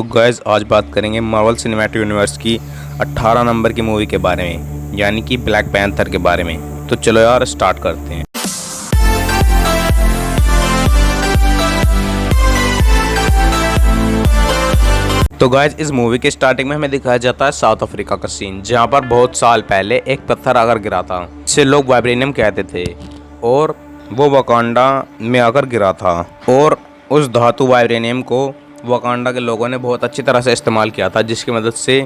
तो गाइस आज बात करेंगे मार्वल सिनेमैटिक यूनिवर्स की 18 नंबर की मूवी के बारे में, यानी कि ब्लैक पैंथर के बारे में। तो चलो यार स्टार्ट करते हैं। तो गाइस इस मूवी के स्टार्टिंग में हमें दिखाया जाता है साउथ अफ्रीका का सीन, जहां पर बहुत साल पहले एक पत्थर आकर गिरा था जिसे लोग वाइब्रेनियम कहते थे, और वो वकांडा में आकर गिरा था। और उस धातु वाइब्रेनियम को वकांडा के लोगों ने बहुत अच्छी तरह से इस्तेमाल किया था, जिसकी मदद से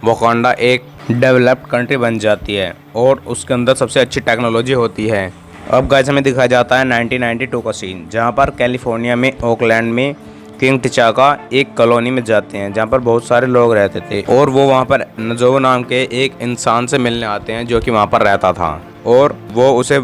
वकांडा एक डेवलप्ड कंट्री बन जाती है और उसके अंदर सबसे अच्छी टेक्नोलॉजी होती है। अब गाइस हमें दिखाया जाता है 1992 का सीन, जहां पर कैलिफोर्निया में ओकलैंड में किंग टिचाका एक कॉलोनी में जाते हैं जहां पर बहुत सारे लोग रहते थे, और वो वहां पर नजोबो नाम के एक इंसान से मिलने आते हैं जो कि वहां पर रहता था, और वो उसे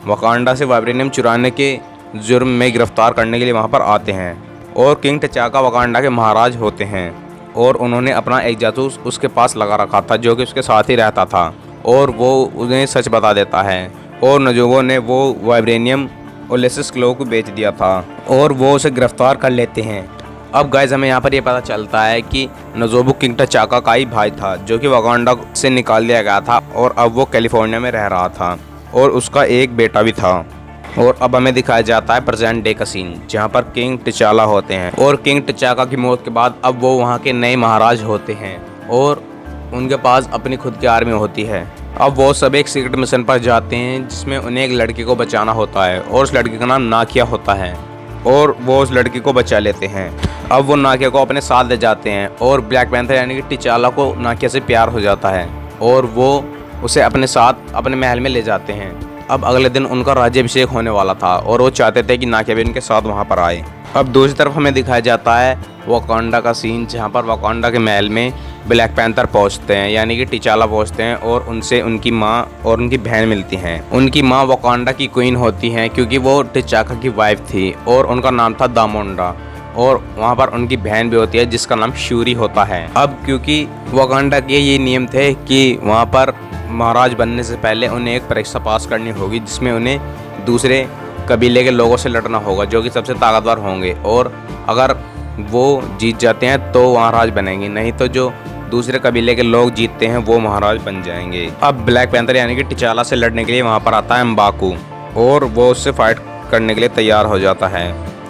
वकांडा से वाइब्रेनियम चुराने के जुर्म में गिरफ्तार करने के लिए वहां पर आते हैं। और किंग टिचाका वकांडा के महाराज होते हैं, और उन्होंने अपना एक जासूस उसके पास लगा रखा था जो कि उसके साथ ही रहता था, और वो उन्हें सच बता देता है। और नजोबो ने वो वाइब्रेनियम उलिसिस क्लो को बेच दिया था, और वो उसे गिरफ्तार कर लेते हैं। अब गाइस हमें यहाँ पर ये पता चलता है कि नजोबो किंग टिचाका का ही भाई था जो कि वकांडा से निकाल दिया गया था, और अब वो कैलिफोर्निया में रह रहा था, और उसका एक बेटा भी था। और अब हमें दिखाया जाता है प्रेजेंट डे का सीन, जहाँ पर किंग टिचाला होते हैं, और किंग टिचाका की मौत के बाद अब वो वहाँ के नए महाराज होते हैं, और उनके पास अपनी खुद की आर्मी होती है। अब वो सब एक सीक्रेट मिशन पर जाते हैं जिसमें उन्हें एक लड़की को बचाना होता है, और उस लड़की का नाम नाकिया होता है, और वो उस लड़की को बचा लेते हैं। अब वो नाकिया को अपने साथ ले जाते हैं, और ब्लैक पैंथर यानी कि टिचाला को नाकिया से प्यार हो जाता है, और वो उसे अपने साथ अपने महल में ले जाते हैं। अब अगले दिन उनका राज्याभिषेक होने वाला था, और वो चाहते थे कि नाकिया भी उनके साथ वहाँ पर आए। अब दूसरी तरफ हमें दिखाया जाता है वकांडा का सीन, जहाँ पर वकांडा के महल में ब्लैक पैंथर पहुँचते हैं, यानी कि टिचाला पहुँचते हैं, और उनसे उनकी माँ और उनकी बहन मिलती हैं। उनकी माँ वकांडा की क्वीन होती हैं क्योंकि वो टिचाका की वाइफ थी, और उनका नाम था दामोंडा, और वहाँ पर उनकी बहन भी होती है जिसका नाम शूरी होता है। अब क्योंकि वकांडा के ये नियम थे कि वहाँ पर महाराज बनने से पहले उन्हें एक परीक्षा पास करनी होगी, जिसमें उन्हें दूसरे कबीले के लोगों से लड़ना होगा जो कि सबसे ताकतवर होंगे, और अगर वो जीत जाते हैं तो महाराज बनेंगे, नहीं तो जो दूसरे कबीले के लोग जीतते हैं वो महाराज बन जाएंगे। अब ब्लैक पैंथर यानी कि टिचाला से लड़ने के लिए वहाँ पर आता है म्बाकू, और वो उससे फाइट करने के लिए तैयार हो जाता है।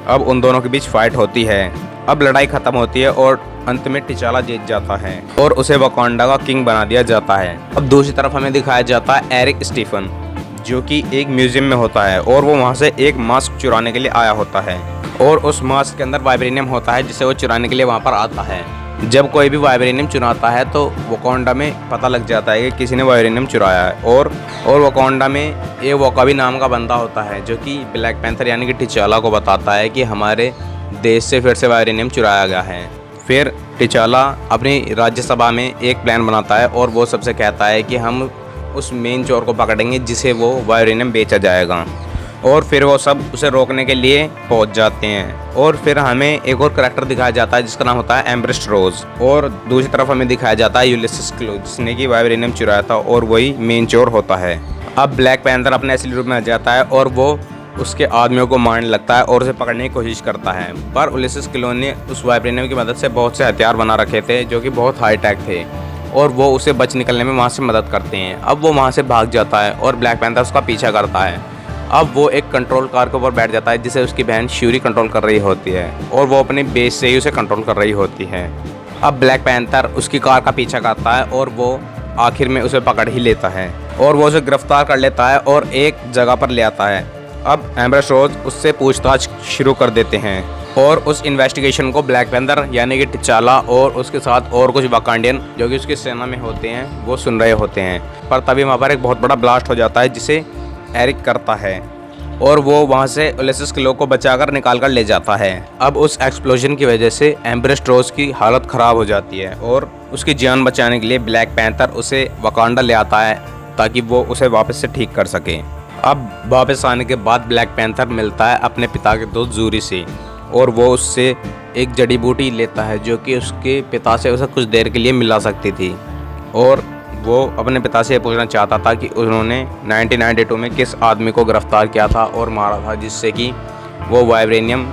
अब उन दोनों के बीच फाइट होती है। अब लड़ाई खत्म होती है और अंत में टिचाला जीत जाता है, और उसे वकांडा का किंग बना दिया जाता है। अब दूसरी तरफ हमें दिखाया जाता है एरिक स्टीफन, जो कि एक म्यूजियम में होता है, और वो वहाँ से एक मास्क चुराने के लिए आया होता है, और उस मास्क के अंदर वाइब्रेनियम होता है जिसे वो चुराने के लिए वहाँ पर आता है। जब कोई भी वाइब्रेनियम चुराता है तो वकांडा में पता लग जाता है कि किसी ने वाइब्रेनियम चुराया है, और वकांडा में एक वोकाबी नाम का बंदा होता है जो कि ब्लैक पैंथर यानी कि टिचाला को बताता है कि हमारे देश से फिर से वाइब्रेनियम चुराया गया है। फिर टिचाला अपनी राज्यसभा में एक प्लान बनाता है, और वो सबसे कहता है कि हम उस मेन चोर को पकड़ेंगे जिसे वो वाइब्रेनियम बेचा जाएगा, और फिर वो सब उसे रोकने के लिए पहुंच जाते हैं। और फिर हमें एक और करैक्टर दिखाया जाता है जिसका नाम होता है एम्ब्रेस्ट रोज, और दूसरी तरफ हमें दिखाया जाता है यूलिसिस क्लो, जिसने कि वाइब्रेनियम चुराया था, और वही मेन चोर होता है। अब ब्लैक पैंथर अपने असली रूप में आ जाता है, और वो उसके आदमियों को मारने लगता है और उसे पकड़ने की कोशिश करता है, पर यूलिसिस क्लो ने उस वाइब्रेनियम की मदद से बहुत से हथियार बना रखे थे जो कि बहुत हाई टेक थे, और वो उसे बच निकलने में वहाँ से मदद करते हैं। अब वो वहाँ से भाग जाता है, और ब्लैक पैंथर उसका पीछा करता है। अब वो एक कंट्रोल कार के ऊपर बैठ जाता है जिसे उसकी बहन शूरी कंट्रोल कर रही होती है, और वो अपनी बेस से ही उसे कंट्रोल कर रही होती है। अब ब्लैक पैंथर उसकी कार का पीछा करता है, और वो आखिर में उसे पकड़ ही लेता है, और वो उसे गिरफ्तार कर लेता है और एक जगह पर ले आता है। अब एम्ब्रेस्ट रोज उससे पूछताछ शुरू कर देते हैं, और उस इन्वेस्टिगेशन को ब्लैक पैंथर यानी कि टिचाला और उसके साथ और कुछ वकांडियन जो कि उसकी सेना में होते हैं वो सुन रहे होते हैं। पर तभी वहाँ पर एक बहुत बड़ा ब्लास्ट हो जाता है जिसे एरिक करता है, और वो वहाँ से यूलिसिस क्लो को बचाकर निकाल कर ले जाता है। अब उस एक्सप्लोजन की वजह से एम्ब्रेस्ट रोज की हालत ख़राब हो जाती है, और उसकी जान बचाने के लिए ब्लैक पैंथर उसे वकांडा ले आता है ताकि वो उसे वापस से ठीक कर सके। अब वापस आने के बाद ब्लैक पैंथर मिलता है अपने पिता के दोस्त जूरी से, और वो उससे एक जड़ी बूटी लेता है जो कि उसके पिता से उसे कुछ देर के लिए मिला सकती थी, और वो अपने पिता से पूछना चाहता था कि उन्होंने 1992 में किस आदमी को गिरफ्तार किया था और मारा था जिससे कि वो वाइब्रेनियम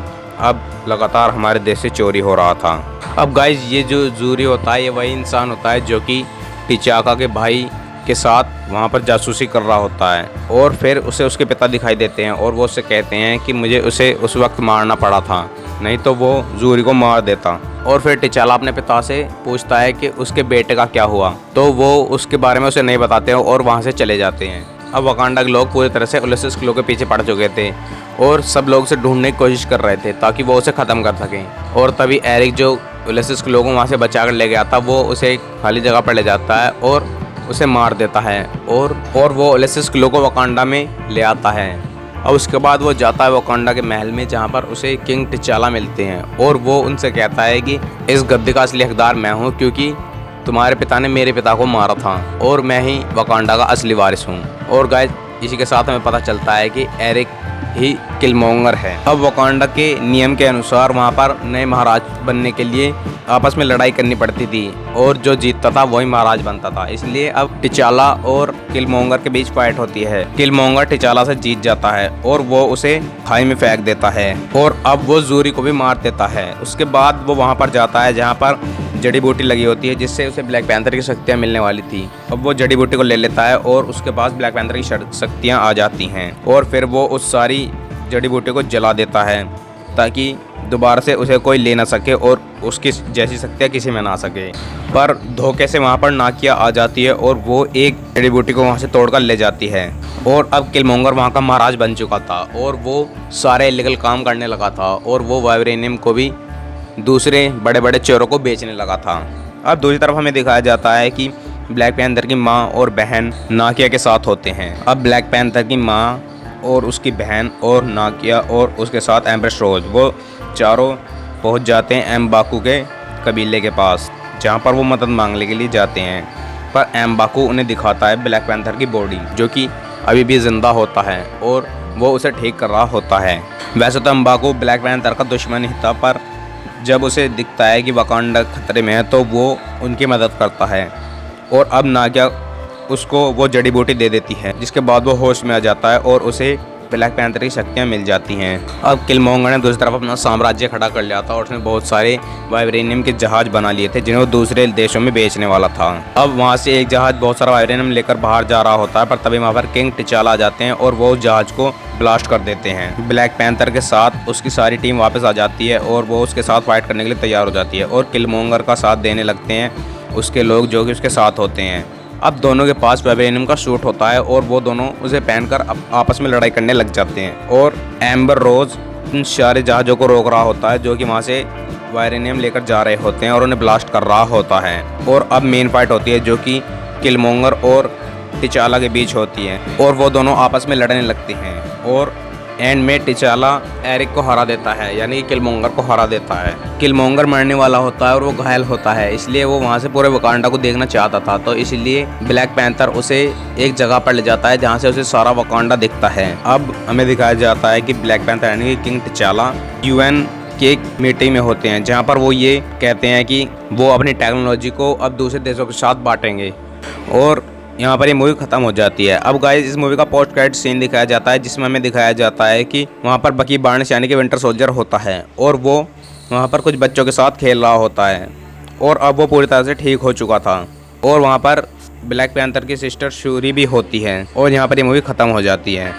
अब लगातार हमारे देश से चोरी हो रहा था। अब गाइज ये जो जूरी होता है ये वही इंसान होता है जो कि टिचाका के भाई के साथ वहाँ पर जासूसी कर रहा होता है और फिर उसे उसके पिता दिखाई देते हैं और वो उससे कहते हैं कि मुझे उसे उस वक्त मारना पड़ा था, नहीं तो वो जूरी को मार देता। और फिर टिचाला अपने पिता से पूछता है कि उसके बेटे का क्या हुआ, तो वो उसके बारे में उसे नहीं बताते हैं और वहाँ से चले जाते हैं। अब वकांडा के लोग पूरी तरह से उलिसिस क्लो के पीछे पड़ चुके थे और सब लोग उसे ढूंढने की कोशिश कर रहे थे ताकि वो उसे ख़त्म कर सकें। और तभी एरिक जो उलिसिस क्लो को वहाँ से बचा कर ले गया था वो उसे एक खाली जगह पर ले जाता है और उसे मार देता है और वो उलिसिस क्लो को वकांडा में ले आता है। और उसके बाद वो जाता है वकांडा के महल में जहाँ पर उसे किंग टिचाला मिलते हैं और वो उनसे कहता है कि इस गद्दी का असली हकदार मैं हूँ क्योंकि तुम्हारे पिता ने मेरे पिता को मारा था और मैं ही वकांडा का असली वारिस हूँ। और गाइस इसी के साथ हमें पता चलता है कि एरिक ही किलमोंगर है। अब वकांडा के नियम के अनुसार वहाँ पर नए महाराज बनने के लिए आपस में लड़ाई करनी पड़ती थी और जो जीतता था वही महाराज बनता था। इसलिए अब टिचाला और किलमोंगर के बीच फाइट होती है। किलमोंगर टिचाला से जीत जाता है और वो उसे खाई में फेंक देता है और अब वो जूरी को भी मार देता है। उसके बाद वो वहाँ पर जाता है जहाँ पर जड़ी बूटी लगी होती है जिससे उसे ब्लैक पैंथर की शक्तियाँ मिलने वाली थी। अब वो जड़ी बूटी को ले लेता है और उसके पास ब्लैक पैंथर की शक्तियाँ आ जाती हैं और फिर वो उस सारी जड़ी बूटी को जला देता है ताकि दोबारा से उसे कोई ले ना सके और उसकी जैसी शक्तियाँ किसी में ना सके। पर धोखे से वहाँ पर नाकिया आ जाती है और वो एक जड़ी बूटी को वहाँ से तोड़कर ले जाती है। और अब किलमोंगर वहाँ का महाराज बन चुका था और वो सारे इलीगल काम करने लगा था और वो वाइब्रेनियम को भी दूसरे बड़े बड़े चोरों को बेचने लगा था। अब दूसरी तरफ हमें दिखाया जाता है कि ब्लैक पैंथर की माँ और बहन नाकिया के साथ होते हैं। अब ब्लैक पैंथर की माँ और उसकी बहन और नाकिया और उसके साथ एम्प्रेस रोज वो चारों पहुंच जाते हैं एम्बाकू के कबीले के पास जहां पर वो मदद मांगने के लिए जाते हैं। पर एम्बाकू उन्हें दिखाता है ब्लैक पैंथर की बॉडी जो कि अभी भी जिंदा होता है और वो उसे ठीक कर रहा होता है। वैसे तो एम्बाकू ब्लैक पैंथर का दुश्मन ही था पर जब उसे दिखता है कि वकांडा खतरे में है तो वो उनकी मदद करता है और अब नागिया उसको वो जड़ी बूटी दे देती है जिसके बाद वो होश में आ जाता है और उसे ब्लैक पैंथर की शक्तियाँ मिल जाती हैं। अब किलमोंगर ने दूसरी तरफ अपना साम्राज्य खड़ा कर लिया था और उसने बहुत सारे वाइब्रेनियम के जहाज बना लिए थे जिन्हें वो दूसरे देशों में बेचने वाला था। अब वहाँ से एक जहाज बहुत सारा वाइब्रेनियम लेकर बाहर जा रहा होता है पर तभी वहाँ पर किंग टिचाला आ जाते हैं और वो उस जहाज को ब्लास्ट कर देते हैं। ब्लैक पैंथर के साथ उसकी सारी टीम वापस आ जाती है और वो उसके साथ फाइट करने के लिए तैयार हो जाती है और किलमोंगर का साथ देने लगते हैं उसके लोग जो कि उसके साथ होते हैं। अब दोनों के पास वाइब्रेनियम का सूट होता है और वो दोनों उसे पहनकर आपस में लड़ाई करने लग जाते हैं और एम्बर रोज उन सारे जहाज़ों को रोक रहा होता है जो कि वहाँ से वाइब्रेनियम लेकर जा रहे होते हैं और उन्हें ब्लास्ट कर रहा होता है। और अब मेन फाइट होती है जो कि किलमोंगर और टिचाला के बीच होती है और वो दोनों आपस में लड़ने लगते हैं और एंड में टिचाला एरिक को हरा देता है यानी किलमोंगर को हरा देता है। किलमोंगर मरने वाला होता है और वो घायल होता है इसलिए वो वहाँ से पूरे वकांडा को देखना चाहता था तो इसलिए ब्लैक पैंथर उसे एक जगह पर ले जाता है जहाँ से उसे सारा वकांडा दिखता है। अब हमें दिखाया जाता है कि ब्लैक पैंथर यानी कि किंग टिचाला यूएन की एक मीटिंग में होते हैं जहाँ पर वो ये कहते हैं कि वो अपनी टेक्नोलॉजी को अब दूसरे देशों के साथ बांटेंगे और यहाँ पर ये मूवी खत्म हो जाती है। अब गाइस इस मूवी का पोस्ट क्रेडिट सीन दिखाया जाता है जिसमें हमें दिखाया जाता है कि वहाँ पर बकी बार्न्स यानी कि विंटर सोल्जर होता है और वो वहाँ पर कुछ बच्चों के साथ खेल रहा होता है और अब वो पूरी तरह से ठीक हो चुका था और वहाँ पर ब्लैक पैंथर की सिस्टर शूरी भी होती है और यहाँ पर ये मूवी खत्म हो जाती है।